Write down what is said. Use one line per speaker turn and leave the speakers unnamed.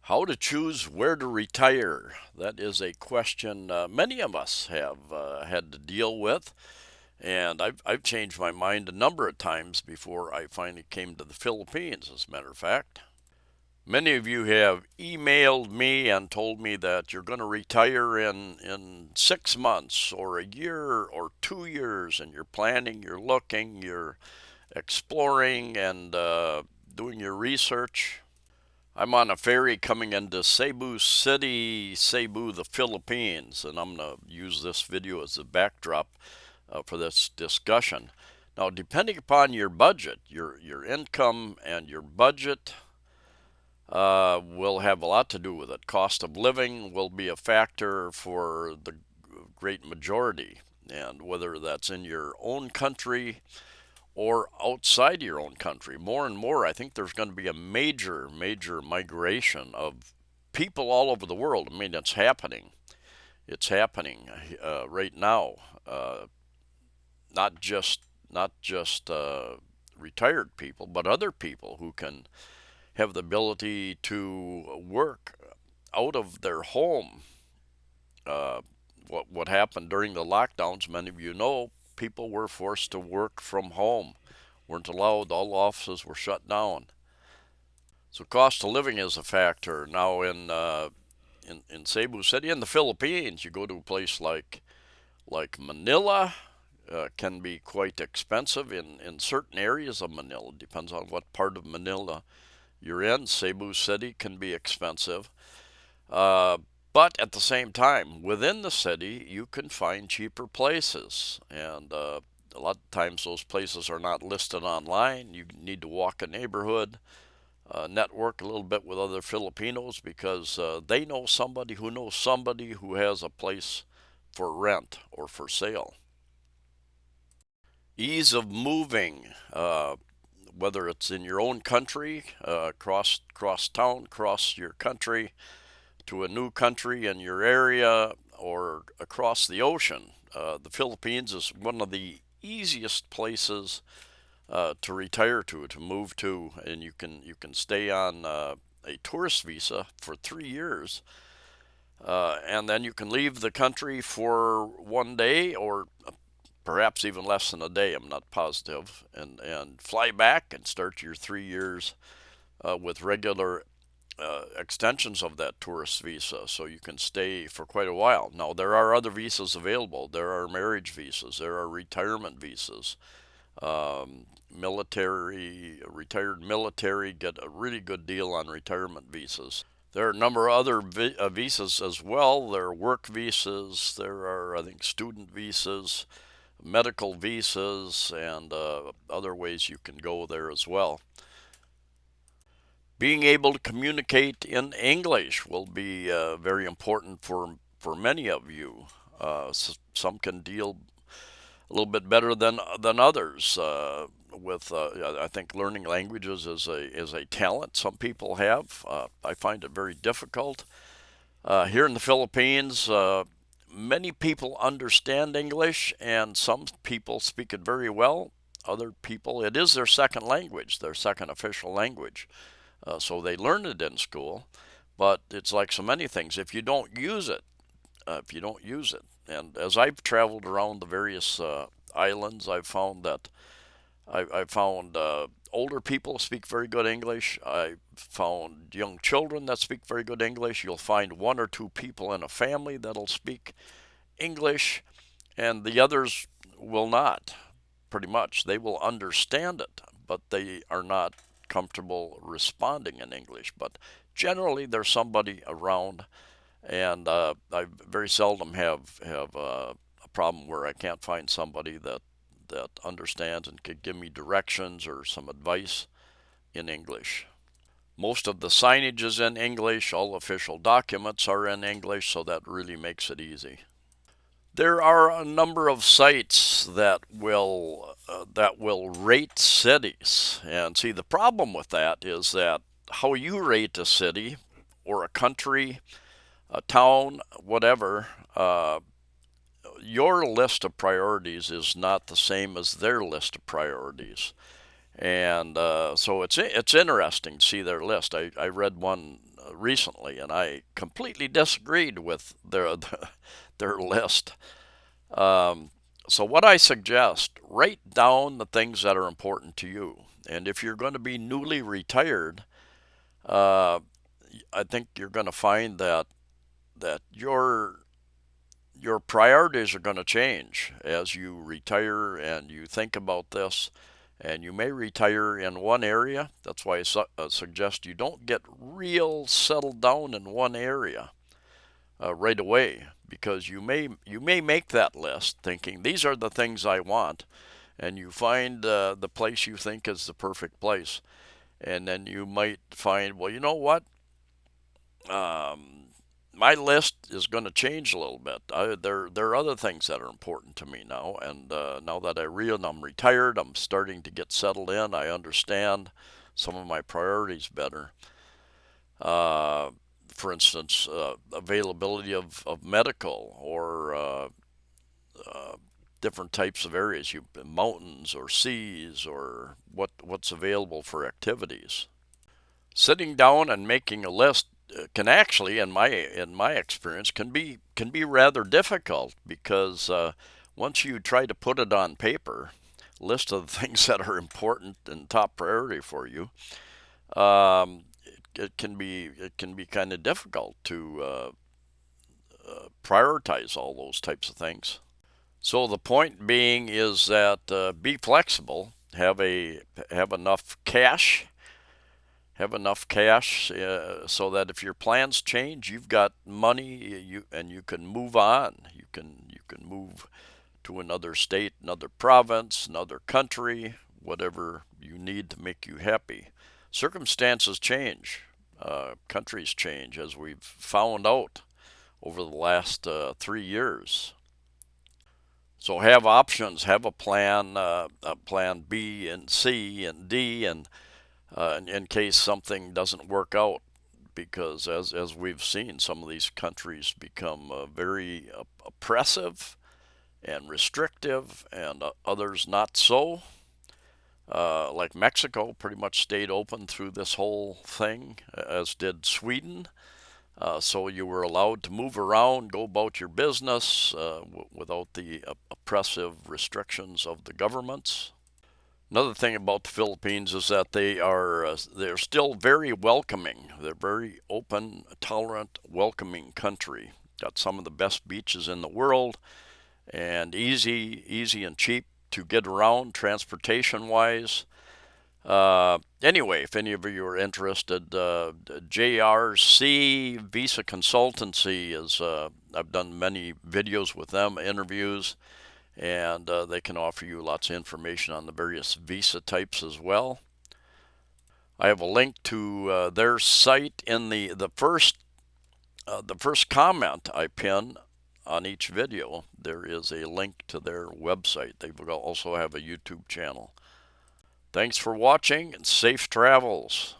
How to choose where to retire. That is a question many of us have had to deal with, and I've changed my mind a number of times before I finally came to the Philippines, as a matter of fact. Many of you have emailed me and told me that you're going to retire in 6 months or a year or 2 years, and you're planning, you're looking, you're exploring, and doing your research. I'm on a ferry coming into Cebu City, Cebu, the Philippines, and I'm going to use this video as a backdrop for this discussion. Now, depending upon your budget, your income and your budget will have a lot to do with it. Cost of living will be a factor for the great majority, and whether that's in your own country or outside your own country. More and more, I think there's going to be a major, major migration of people all over the world. I mean, it's happening. It's happening right now. Not just retired people, but other people who can have the ability to work out of their home. Uh, what happened during the lockdowns? Many of you know people were forced to work from home, weren't allowed. All offices were shut down. So cost of living is a factor now in Cebu City in the Philippines. You go to a place like Manila, can be quite expensive in certain areas of Manila. Depends on what part of Manila you're in. Cebu City can be expensive. Uh, but at the same time, within the city, you can find cheaper places. And a lot of times those places are not listed online. You need to walk a neighborhood, network a little bit with other Filipinos because they know somebody who knows somebody who has a place for rent or for sale. Ease of moving, whether it's in your own country, cross town, cross your country, to a new country in your area or across the ocean. The Philippines is one of the easiest places to retire to move to, and you can stay on a tourist visa for 3 years, and then you can leave the country for one day or perhaps even less than a day. I'm not positive, and fly back and start your 3 years with regular extensions of that tourist visa, so you can stay for quite a while. Now, there are other visas available. There are marriage visas, there are retirement visas. Retired military get a really good deal on retirement visas. There are a number of other visas as well. There are work visas, there are, I think, student visas, medical visas, and other ways you can go there as well. Being able to communicate in English will be very important for many of you. Some can deal a little bit better than others with. I think learning languages is a talent some people have. I find it very difficult. Here in the Philippines, many people understand English, and some people speak it very well. Other people, it is their second language, their second official language. So they learn it in school, but it's like so many things. If you don't use it, and as I've traveled around the various islands, I've found older people speak very good English. I've found young children that speak very good English. You'll find one or two people in a family that'll speak English, and the others will not. Pretty much, they will understand it, but they are not comfortable responding in English. But generally, there's somebody around, and I very seldom have a problem where I can't find somebody that understands and could give me directions or some advice in English. Most of the signage is in English. All official documents are in English, so that really makes it easy. There are a number of sites that will rate cities, and see, the problem with that is that how you rate a city or a country, a town, whatever, your list of priorities is not the same as their list of priorities, and so it's interesting to see their list. I read one recently, and I completely disagreed with their list. Um, so what I suggest, write down the things that are important to you. And if you're going to be newly retired, uh, I think you're going to find that your priorities are going to change as you retire and you think about this. And you may retire in one area. That's why I suggest you don't get real settled down in one area right away, because you may make that list thinking these are the things I want, and you find the place you think is the perfect place, and then you might find, well, you know what? Um, my list is going to change a little bit. There are other things that are important to me now, and now that I'm retired, I'm starting to get settled in. I understand some of my priorities better. Uh, for instance, availability of medical or different types of areas, mountains or seas, or what's available for activities. Sitting down and making a list can actually, in my experience, can be rather difficult, because once you try to put it on paper, list of the things that are important and top priority for you, it can be kind of difficult to prioritize all those types of things. So the point being is that be flexible, have enough cash, so that if your plans change, you've got money, you can move on. You can move to another state, another province, another country, whatever you need to make you happy. Circumstances change, countries change, as we've found out over the last 3 years. So have options, have a plan B and C and D, and in case something doesn't work out. Because as we've seen, some of these countries become very oppressive and restrictive, and others not so. Like Mexico pretty much stayed open through this whole thing, as did Sweden. So you were allowed to move around, go about your business without the oppressive restrictions of the governments. Another thing about the Philippines is that they're still very welcoming. They're very open, tolerant, welcoming country. Got some of the best beaches in the world, and easy and cheap to get around transportation wise. Anyway, if any of you are interested, JRC Visa Consultancy is. I've done many videos with them, interviews, and they can offer you lots of information on the various visa types as well. I have a link to their site in the first comment I pin on each video. There is a link to their website. They also have a YouTube channel. Thanks for watching, and safe travels.